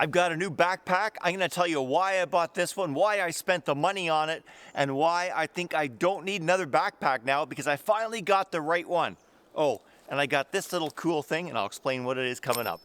I've got a new backpack. I'm going to tell you why I bought this one, why I spent the money on it, and why I think I don't need another backpack now because I finally got the right one. Oh, and I got this little cool thing, and I'll explain what it is coming up.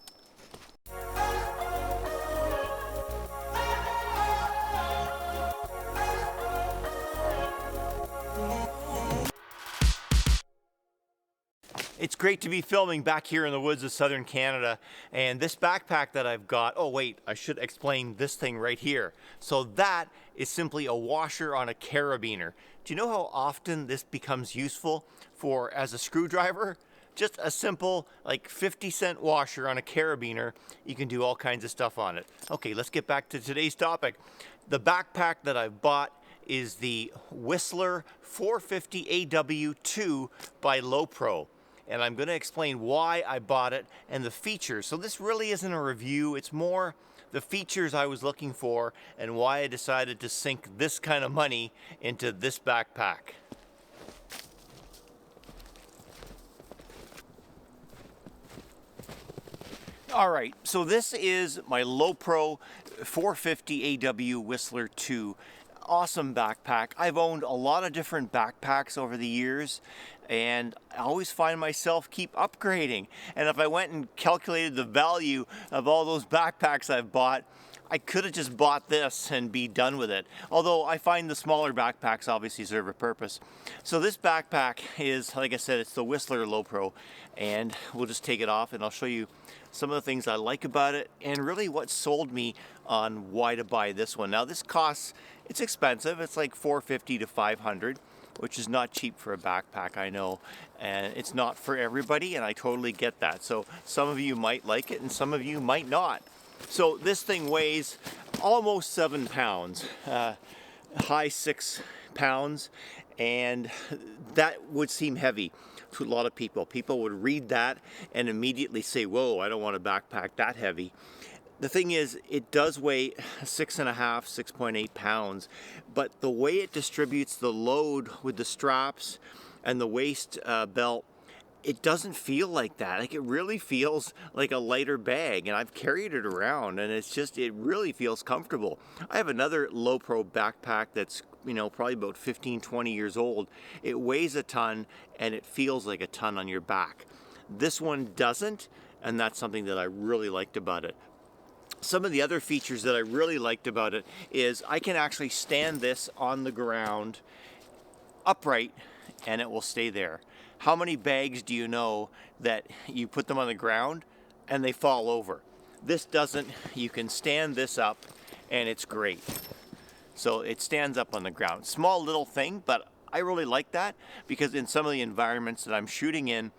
It's great to be filming back here in the woods of southern Canada, and this backpack that I've got, oh wait, I should explain this thing right here. So that is simply a washer on a carabiner. Do you know how often this becomes useful for as a screwdriver? Just a simple like 50-cent washer on a carabiner. You can do all kinds of stuff on it. Okay, let's get back to today's topic. The backpack that I've bought is the Whistler 450 AW2 by Lowepro. And I'm going to explain why I bought it and the features. So this really isn't a review, it's more the features I was looking for and why I decided to sink this kind of money into this backpack. Alright, so this is my Lowepro 450 AW Whistler 2. Awesome backpack. I've owned a lot of different backpacks over the years, and I always find myself keep upgrading. And if I went and calculated the value of all those backpacks I've bought, I could have just bought this and be done with it. Although I find the smaller backpacks obviously serve a purpose. So this backpack is, like I said, it's the Whistler Lowepro, and we'll just take it off and I'll show you some of the things I like about it and really what sold me on why to buy this one. Now this costs, it's expensive, it's like $450 to $500, which is not cheap for a backpack, I know, and it's not for everybody, and I totally get that. So some of you might like it and some of you might not. So this thing weighs almost 7 pounds, high 6 pounds, and that would seem heavy to a lot of people. People would read that and immediately say, whoa, I don't want a backpack that heavy. The thing is, it does weigh 6.5, 6.8 pounds, but the way it distributes the load with the straps and the waist belt, it doesn't feel like that. Like, it really feels like a lighter bag, and I've carried it around, and it's just, it really feels comfortable. I have another Lowepro backpack that's, you know, probably about 15, 20 years old. It weighs a ton, and it feels like a ton on your back. This one doesn't, and that's something that I really liked about it. Some of the other features that I really liked about it is I can actually stand this on the ground upright, and it will stay there. How many bags do you know that you put them on the ground and they fall over? This doesn't. You can stand this up and it's great. So it stands up on the ground. Small little thing, but I really like that because in some of the environments that I'm shooting in,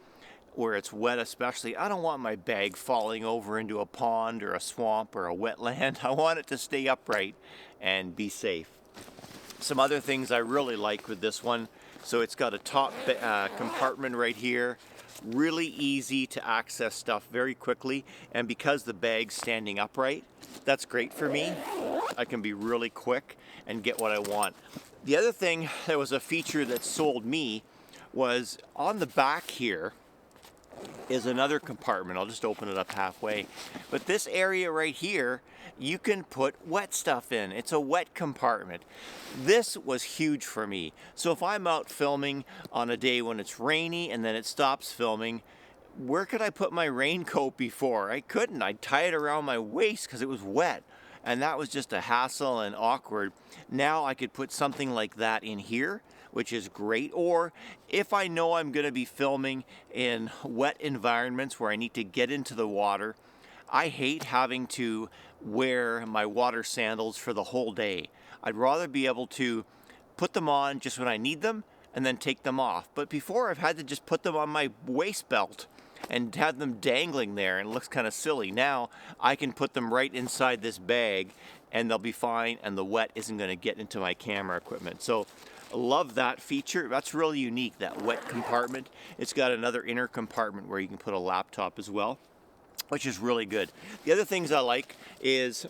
where it's wet especially, I don't want my bag falling over into a pond or a swamp or a wetland. I want it to stay upright and be safe. Some other things I really like with this one, so it's got a top compartment right here, really easy to access stuff very quickly, and because the bag's standing upright, that's great for me. I can be really quick and get what I want. The other thing that was a feature that sold me was on the back here is another compartment. I'll just open it up halfway. But this area right here, you can put wet stuff in. It's a wet compartment. This was huge for me. So if I'm out filming on a day when it's rainy and then it stops filming, where could I put my raincoat before? I couldn't. I'd tie it around my waist because it was wet. And that was just a hassle and awkward. Now I could put something like that in here, which is great. Or if I know I'm going to be filming in wet environments where I need to get into the water, I hate having to wear my water sandals for the whole day. I'd rather be able to put them on just when I need them and then take them off. But before, I've had to just put them on my waist belt and have them dangling there, and it looks kind of silly. Now I can put them right inside this bag and they'll be fine, and the wet isn't going to get into my camera equipment. So I love that feature. That's really unique, that wet compartment. It's got another inner compartment where you can put a laptop as well, which is really good. The other things I like is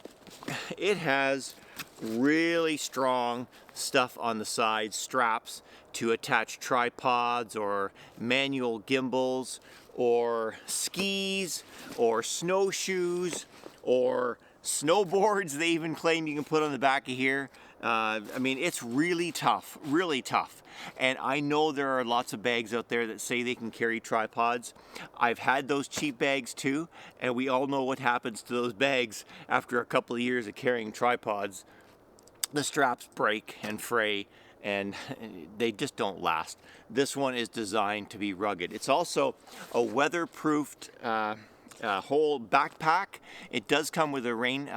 it has really strong stuff on the side, straps to attach tripods or manual gimbals or skis or snowshoes or snowboards they even claim you can put on the back of here. I mean, it's really tough, really tough. And I know there are lots of bags out there that say they can carry tripods. I've had those cheap bags too, and we all know what happens to those bags after a couple of years of carrying tripods. The straps break and fray, and they just don't last. This one is designed to be rugged. It's also a weatherproofed whole backpack. It does come with a rain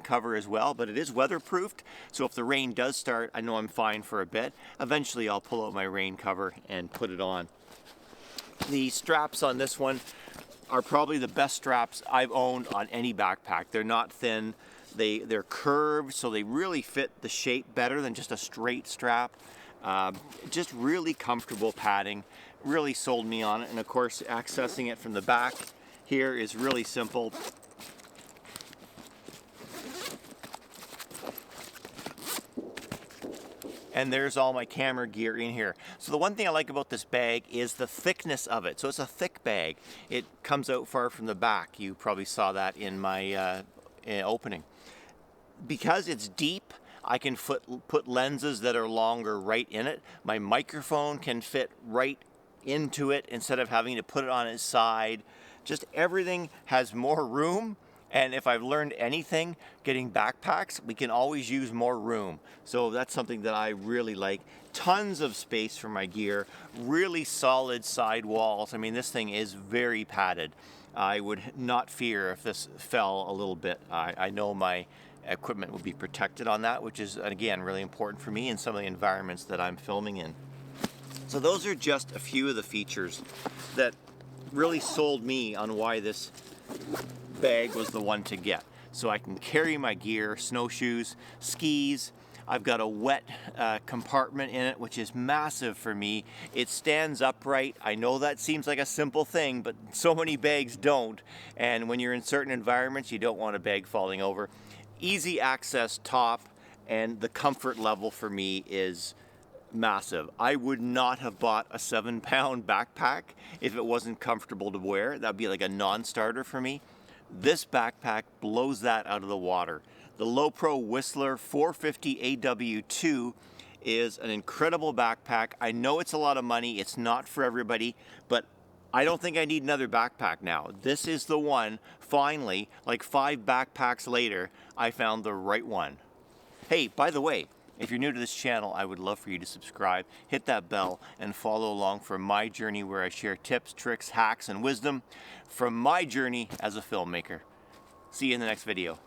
cover as well, but it is weatherproofed. So if the rain does start, I know I'm fine for a bit. Eventually I'll pull out my rain cover and put it on. The straps on this one are probably the best straps I've owned on any backpack. They're not thin. They're curved, so they really fit the shape better than just a straight strap. Just really comfortable padding. Really sold me on it. And of course, accessing it from the back here is really simple. And there's all my camera gear in here. So the one thing I like about this bag is the thickness of it. So it's a thick bag. It comes out far from the back. You probably saw that in my opening. Because it's deep, I can put lenses that are longer right in it. My microphone can fit right into it instead of having to put it on its side. Just everything has more room. And if I've learned anything getting backpacks, we can always use more room. So that's something that I really like. Tons of space for my gear, really solid side walls. I mean, this thing is very padded. I would not fear if this fell a little bit. I know my equipment would be protected on that, which is, again, really important for me in some of the environments that I'm filming in. So those are just a few of the features that really sold me on why this bag was the one to get. So I can carry my gear, snowshoes, skis. I've got a wet compartment in it, which is massive for me. It stands upright. I know that seems like a simple thing, but so many bags don't. And when you're in certain environments, you don't want a bag falling over. Easy access top, and the comfort level for me is massive. I would not have bought a 7-pound backpack if it wasn't comfortable to wear. That'd be like a non-starter for me. This backpack blows that out of the water. The Lowepro Whistler 450 AW2 is an incredible backpack. I know it's a lot of money. It's not for everybody, but I don't think I need another backpack now. This is the one. Finally, like 5 backpacks later, I found the right one. Hey, by the way, if you're new to this channel, I would love for you to subscribe, hit that bell, and follow along for my journey where I share tips, tricks, hacks, and wisdom from my journey as a filmmaker. See you in the next video.